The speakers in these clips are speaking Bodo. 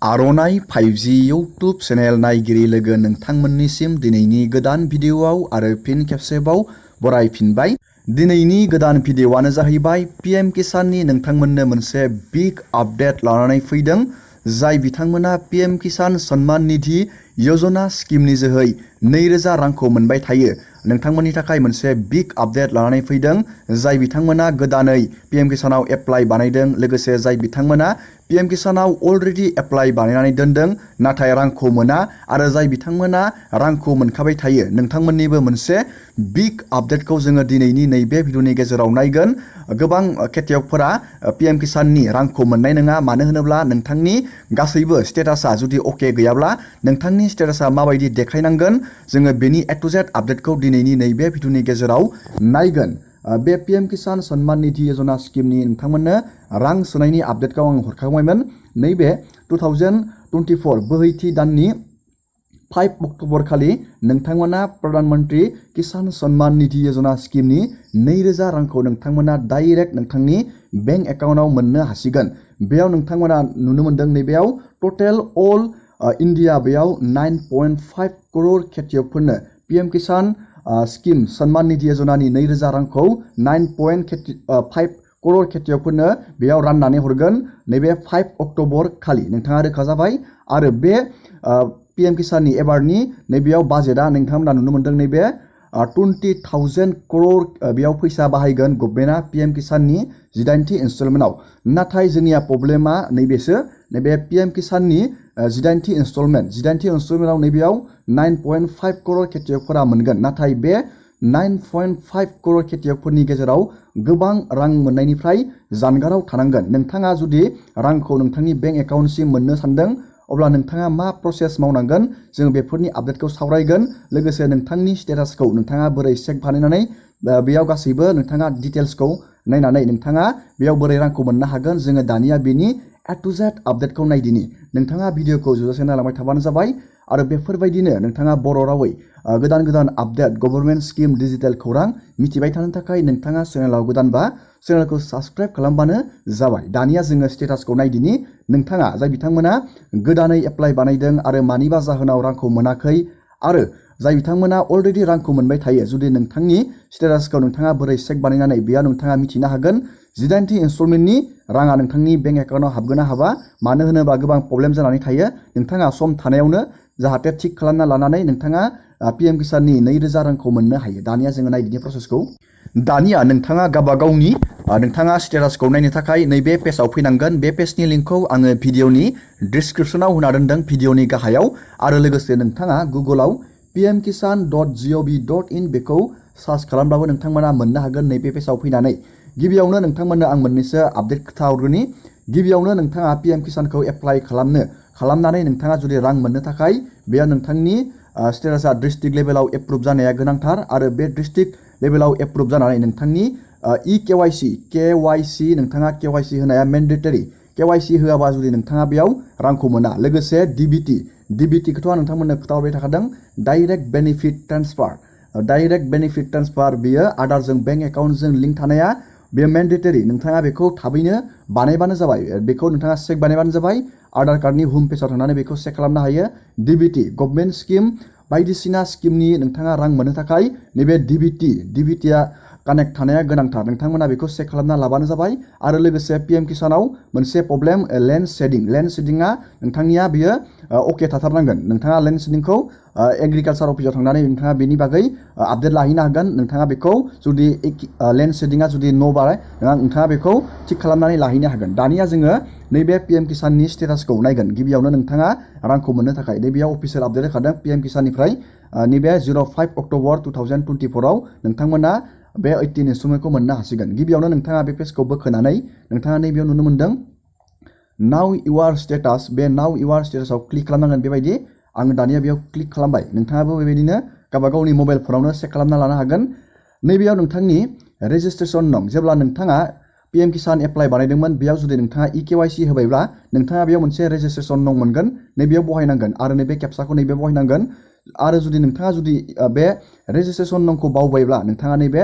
आर'नाइ 5G इउट्युब चेनेल नायगिरि लोगो नोंथांमोननिसिम दिनैनि गोदान भिडिअआव आरो फिन खेबसेबाव बरायफिनबाय। दिनैनि गोदान भिडिअआनो जाहैबाय PM किसाननि नोंथांमोननो मोनसे बिग आपडेट लानानै फैदों, जाय बिथांमोना PM किसान सन्मान निधि योजना स्किमनि जोहै 2000 रांखौ मोनबाय थायो। नोंथांमोननि थाखाय मोनसे बिग आपडेट लानानै फैदों, जाय बिथांमोना गोदानै PM किसानाव एप्लाइ बानायदों, लोगोसे जाय बिथांमोना PM किसानाव अलरेडि एप्लाइ बानायनानै दोनदों नाथाय रांखौ मोना, आरो जाय बिथांमोना रांखौ मोनखाबाय थायो, नोंथांमोननिबो मोनसे बिग आपडेटखौ जोङो दिनैनि नैबे भिडिअनि गेजेराव नायगोन। गोबां खेथियकफोरा PM किसाननि रांखौ मोननाय नङा, मानो होनोब्ला नोंथांनि गासैबो स्टेटासा जुदि अके गैयाब्ला नोंथांनि स्टेटासा माबायदि देखायनांगोन, जोङो बेनि A to Z आपडेटखौ दिनैनि नैबे भिडिअनि गेजेराव नायगोन। बे PM किसान सन्मान निधि योजना स्किमनि नोंथांमोननो रां सोनायनि आपडेटखौ आं हरखांबायमोन। नैबे 2024 बोहैथि दाननि 5 अक्ट'बर खालि नोंथांमोना प्रधानमन्त्री किसान सन्मान निधि योजना स्किमनि 2000 रांखौ नोंथांमोना डाइरेक्ट नोंथांनि बेंक एकाउन्टआव मोननो हासिगोन। बेयाव नोंथांमोना नुनो मोनदों, नैबेयाव टटेल अल इन्डिया बेयाव 9.5 करोड़ खेथियकफोरनो PM किसान स्किम सन्मान निधि योजनानि 2000 रांखौ 9.5 करोड़ खेथियकफोरनो बेयाव राननानै हरगोन नैबे 5 अक्ट'बर खालि। नोंथाङा रोखा जाबाय। आरो बे PM किसाननि एबारनि नैबेयाव बाजेटआ नोंथांमोना नुनो मोनदों, नैबे 20,000 करोड़ बेयाव फैसा बाहायगोन गभर्नमेन्टआ PM किसाननि 18थि इनस्टलमेन्टआव। नाथाय जोंनिया प्रब्लेमा नैबेसो, नैबे PM किसाननि 18थि इनस्टलमेन्टआव नैबेयाव 9.5 करोड़ खेथियकफोरा मोनगोन। नाथाय बे 9.5 करोड़ खेथियकफोरनि गेजेराव गोबां रां मोननायनिफ्राय जानगाराव थानांगोन। नोंथाङा जुदि रांखौ नोंथांनि बेंक एकाउन्टसिम मोननो सानदों, अब्ला नोंथाङा मा प्रसेस मावनांगोन, जों बेफोरनि आपडेटखौ सावरायगोन। लोगोसे नोंथांनि स्टेटासखौ नोंथाङा बोरै चेक बानायनानै बेयाव गासैबो नोंथाङा डिटेल्सखौ नायनानै नोंथाङा बेयाव बोरै रांखौ मोननो हागोन, जोङो दानिया बेनि A to Z आपडेटखौ नायदिनि। नोंथाङा भिडिअखौ जोबजासे नायलांबाय थाबानो जाबाय। आरो बेफोरबायदिनो नोंथाङा बर' रावै गोदान गोदान आपडेट, गभर्नमेन्ट स्किम, डिजिटेल खौरां मिथिबाय थानो थाखाय नोंथाङा चेनेलाव गोदानबा चेनेलखौ साबस्क्राइब खालामबानो जाबाय। दानिया जोङो स्टेटासखौ नायदिनि। नोंथाङा जाय बिथांमोना गोदानै एप्लाइ बानायदों आरो मानिबा जाहोनाव रांखौ मोनाखै, आरो जाय बिथांमोना अलरेडि रांखौ मोनबाय थायो, जुदि नोंथांनि स्टेटासखौ नोंथाङा बोरै चेक बानायनानै बेयाव नोंथाङा मिथिनो हागोन 18थि इनस्टलमेन्टनि राङा नोंथांनि बेंक एकाउन्टआव हाबगोन ना हाबा। मानो होनोबा गोबां प्रब्लेम जानानै थायो। नोंथाङा सम थानायावनो जाहाथे थिक खालामना लानानै नोंथाङा PM किसाननि 2000 रांखौ मोननो हायो। दानिया जोङो नायदिनि प्रसेसखौ। दानिया नोंथाङा गावबागावनि नोंथाङा स्टेटासखौ नायनो थाखाय नैबे पेजआव फैनांगोन। बे पेजनि लिंकखौ आङो भिडिअनि डिसक्रिपसनाव होना दोनदों, भिडिअनि गाहायाव। आरो लोगोसे नोंथाङा गुगोलाव pmkisan.gov.in बेखौ सार्च खालामब्लाबो नोंथांमोना मोननो हागोन नैबे पेजआव फैनानै। गिबियावनो नोंथांमोननो आं मोननैसो आपडेट खोथा हरग्रोनि। गिबियावनो नोंथाङा PM किसानखौ एप्लाइ खालामनानै नोंथाङा जुदि रां मोननो थाखाय बेयाव नोंथांनि स्टेटासा डिस्ट्रिक्ट लेभेलाव एप्रुभ जानाया गोनांथार। आरो बे डिस्ट्रिक्ट लेभेलाव एप्रुभ जानानै नोंथांनि KYC नोंथाङा KYC होनाया मेन्डेटरि। KYC होआबा जुदि नोंथाङा बेयाव रांखौ मोना। लोगोसे DBT खौथ' आं नोंथांमोननो खोथा हरबाय थाखादों, डाइरेक्ट बेनिफिट ट्रान्सफार बेयो आधारजों बेंक एकाउन्टजों लिंक थानाया बेयो मेन्डेटरि। नोंथाङा बेखौ थाबैनो बानायबानो जाबाय। बेखौ नोंथाङा चेक बानायबानो जाबाय। आधार कार्डनि होम पेजाव थांनानै बेखौ चेक खालामनो हायो। DBT गभर्नमेन्ट स्किम, बायदिसिना स्किमनि नोंथाङा रां मोननो थाखाय नैबे DBTआ कानेक्ट थानाया गोनांथार। नोंथांमोना बेखौ चेक खालामना लाबानो जाबाय। आरो लोगोसे PM किसानाव मोनसे प्रब्लेम, लेन्ड शेडिंआ नोंथांनिया बियो अके थाथारनांगोन। नोंथाङा लेन्ड शेडिंखौ एग्रिकालसार अफिसाव थांनानै नोंथाङा बेनि बागै आपडेट लाहैनो हागोन। नोंथाङा बेखौ जुदि लेन्ड शेडिंआ जुदि न'बा नोंथाङा बेखौ थिक खालामनानै लाहैनो हागोन। दानिया जोङो नैबे PM किसाननि स्टेटासखौ नायगोन। गिबियावनो नोंथाङा रांखौ मोननो थाखाय नैबेयाव अफिसियेल आपडेट होखादों PM किसाननिफ्राय नैबे 05 अक्ट'बर 2024आव नोंथांमोना बे 18 इनस्टलमेन्टखौ मोननो हासिगोन। गिबियावनो नोंथाङा बे पेजखौ बोखोनानै नोंथाङा नैबेयाव नुनो मोनदों नाउ इउआर स्टेटास। बे नाउ इउआर स्टेटासआव क्लिक खालामनांगोन। बेबायदि आङो दानिया बेयाव क्लिक खालामबाय। नोंथाङाबो बेबायदिनो गावबागावनि मबाइल फनावनो चेक खालामना लानो हागोन। नैबेयाव नोंथांनि रेजिस्ट्रेसन नं, जेब्ला नोंथाङा PM किसान एप्लाइ बानायदोंमोन, बेयाव जुदि नोंथाङा KYC होबायब्ला नोंथाङा बेयाव मोनसे रेजिस्ट्रेसन नं मोनगोन। नैबेयाव बहायनांगोन आरो नैबे केपसाखौ नैबेयाव बहायनांगोन। आरो जुदि नोंथाङा बे रेजिस्ट्रेसन नंखौ बावबायब्ला नोंथाङा नैबे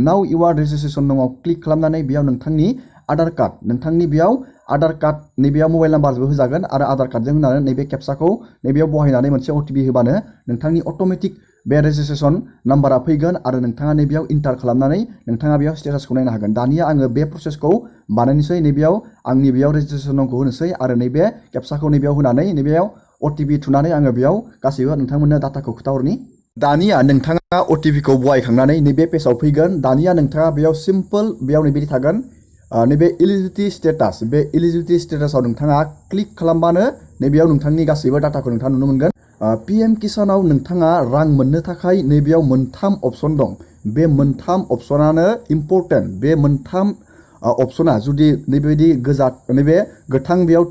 नाउ इउआर रेजिस्ट्रेसन नङाव क्लिक खालामनानै बेयाव नोंथांनि आधार कार्ड, नोंथांनि बेयाव आधार कार्ड नैबेयाव मबाइल नाम्बारबो होजागोन आरो आधार कार्डजों होनानै नैबे केपसाखौ नैबेयाव बहायनानै मोनसे अटिपि होबानो नोंथांनि अट'मेटिक बे रेजिस्ट्रेशन नाम्बारा फैगोन आरो नोंथाङा नैबेयाव इन्टार खालामनानै नोंथाङा बेयाव स्टेटासखौ नायनो हागोन। दानिया आङो बे प्रसेसखौ बानायनोसै नैबेयाव आंनि बेयाव रेजिस्ट्रेशन नंखौ होनोसै आरो नैबे केपसाखौ नैबेयाव होनानै नैबेयाव अटिपि थुनानै आङो बेयाव गासैबो नोंथांमोननो डाटाखौ खोथाहरनि। दानिया नोंथाङा अटिपिखौ बहायखांनानै नैबे पेजाव फैगोन। दानिया नोंथाङा बेयाव सिम्पल बेयाव नैबेदि थागोन नैबे इलिजिबिलिटि स्टेटास, बे इलिजिबिलिटि स्टेटासाव नोंथाङा क्लिक खालामबानो नैबेयाव नोंथांनि गासैबो डाटाखौ नोंथाङा नुनो मोनगोन। PM किसानाव नोंथाङा रां मोननो थाखाय नैबेयाव मोनथाम अपसन दं। बे मोनथाम अपसनानो इम्परटेन्ट। बे मोनथाम अपसना जुदि नैबेबायदि नैबे गोथां बेयाव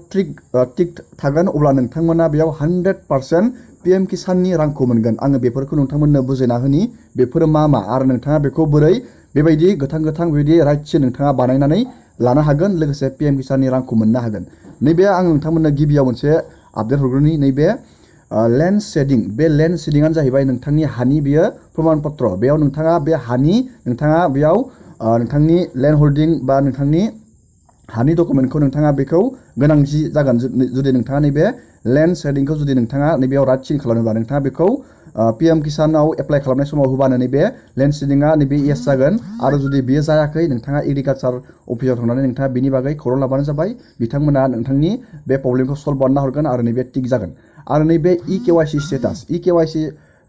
टिक थागोन अब्ला नोंथांमोना बेयाव 100% PM किसाननि रांखौ मोनगोन। आङो बेफोरखौ नोंथांमोननो बुजायना होनि बेफोरो मा आरो नोंथाङा बेखौ बोरै बेबायदि गोथां बेबायदि राइटसिन नोंथाङा बानायनानै लानो हागोन, लोगोसे PM किसाननि रांखौ मोननो हागोन। नैबे आं नोंथांमोननो गिबियाव मोनसे आपडेट हरग्रोनि। नैबे लेन्ड शेडिं, बे लेन्ड शेडिंआनो जाहैबाय नोंथांनि हानि बेयो प्रमाण पत्र। बेयाव नोंथाङा बे हानि नोंथाङा बेयाव नोंथांनि लेन्ड हल्डिं बा नोंथांनि हानि डकुमेन्टखौ नोंथाङा बेखौ गोनांथि जागोन। जुदि नोंथाङा नैबे लेन्ड शेडिंखौ जुदि नोंथाङा नैबेयाव राइट सिन खालामोब्ला नोंथाङा बेखौ PM किसानाव एप्लाइ खालामनाय समाव होबानो नैबे लेन्ड शेडिंआ नैबे येस जागोन। आरो जुदि बेयो जायाखै नोंथाङा एग्रिकालचार अफिसाव थांनानै नोंथाङा बेनि बागै खौरां लाबानो जाबाय। बिथांमोना नोंथांनि बे प्रब्लेमखौ सल्भ बानायना हरगोन आरो नैबे टिक जागोन। आरो नैबे EKYC स्टेटास, EKYC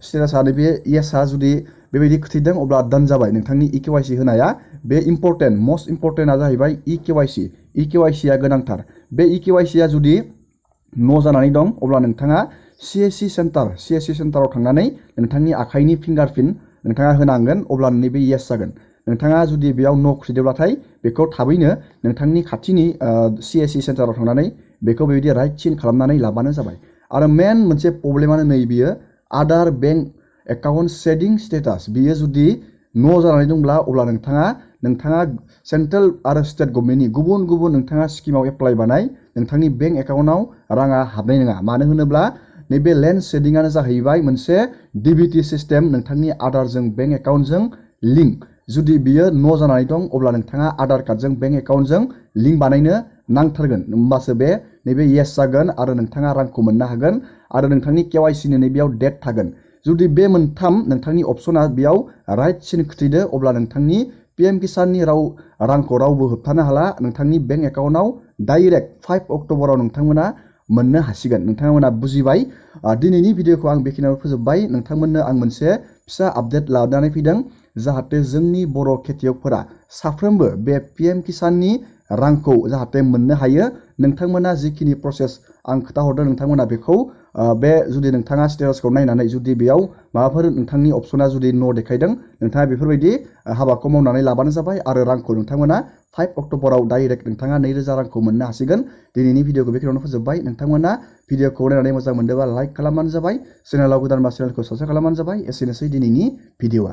स्टेटासा नैबे येसआ जुदि बेबायदि खोथैदों अब्ला दान जाबाय। नोंथांनि EKYC होनाया बे इम्परटेन्ट, मस्ट इम्परटेन्टआ जाहैबाय EKYC। EKYCआ गोनांथार। बे EKYCआ जुदि न' जानानै दं अब्ला नोंथाङा CSC सेन्टाराव थांनानै नोंथांनि आखाइनि फिंगारप्रिन्ट नोंथाङा होनांगोन, अब्ला नैबे येस जागोन। नोंथाङा जुदि बेयाव न' खुलिदोंब्लाथाय बेखौ थाबैनो नोंथांनि खाथिनि CSC सेन्टाराव थांनानै बेखौ बेबायदि राइट सिन खालामनानै लाबानो जाबाय। आरो मेन मोनसे प्रब्लेमानो नै बियो आदार बेंक एकाउन्ट शेडिं स्टेटास। बियो जुदि न' जानानै दंब्ला अब्ला नोंथाङा सेन्ट्रेल आरो स्टेट गभर्नमेन्टनि गुबुन गुबुन नोंथाङा स्किमाव एप्लाइ बानाय नोंथांनि बेंक एकाउन्टाव राङा हाबनाय नङा। मानो होनोब्ला नैबे लेन्ड शेडिंआनो जाहैबाय मोनसे DBT सिस्टेम, नोंथांनि आधारजों बेंक एकाउन्टजों लिंक। जुदि बियो न' जानानै दं अब्ला नोंथाङा आधार कार्डजों बेंक एकाउन्टजों लिंक बानायनो नांथारगोन। होमबासो नैबे येस जागोन आरो नोंथाङा रांखौ मोननो हागोन आरो नोंथांनि KYCनि नैबेयाव डेट थागोन। जुदि बे मोनथाम नोंथांनि अपसना बेयाव राइट सिन खोथैदो अब्ला नोंथांनि PM किसाननि रांखौ रावबो होबथानो हाला। नोंथांनि बेंक एकाउन्टआव डाइरेक्ट 5 अक्ट'बराव नोंथांमोना मोननो हासिगोन। नोंथांमोना बुजिबाय। दिनैनि भिडिअखौ आं बेखिनियाव फोजोबबाय। नोंथांमोननो आं मोनसे फिसा आपडेट लानानै फैदों जाहाथे जोंनि बर' खेथियकफोरा साफ्रोमबो बे PM किसाननि रांखौ जाहाथे मोननो हायो। नोंथांमोना जिखिनि प्रसेस आं खोथाहरदों नोंथांमोना बेखौ बे जुदि नोंथाङा स्टेटासखौ नायनानै जुदि बेयाव माबाफोर नोंथांनि अपसना जुदि न' देखायदों नोंथाङा बेफोरबायदि हाबाखौ मावनानै लाबानो जाबाय आरो रांखौ नोंथांमोना 5 अक्ट'बराव डाइरेक्ट नोंथाङा 2000 रांखौ मोननो हासिगोन। दिनैनि भिडिअखौ बेखिनियावनो फोजोबबाय। नोंथांमोना भिडिअखौ नायनानै मोजां मोनदोंबा लाइक खालामबानो जाबाय। चेनेलाव गोदानबा चेनेलखौ साबस्क्राइब खालामबानो जाबाय। एसेनोसै दिनैनि भिडिअआ।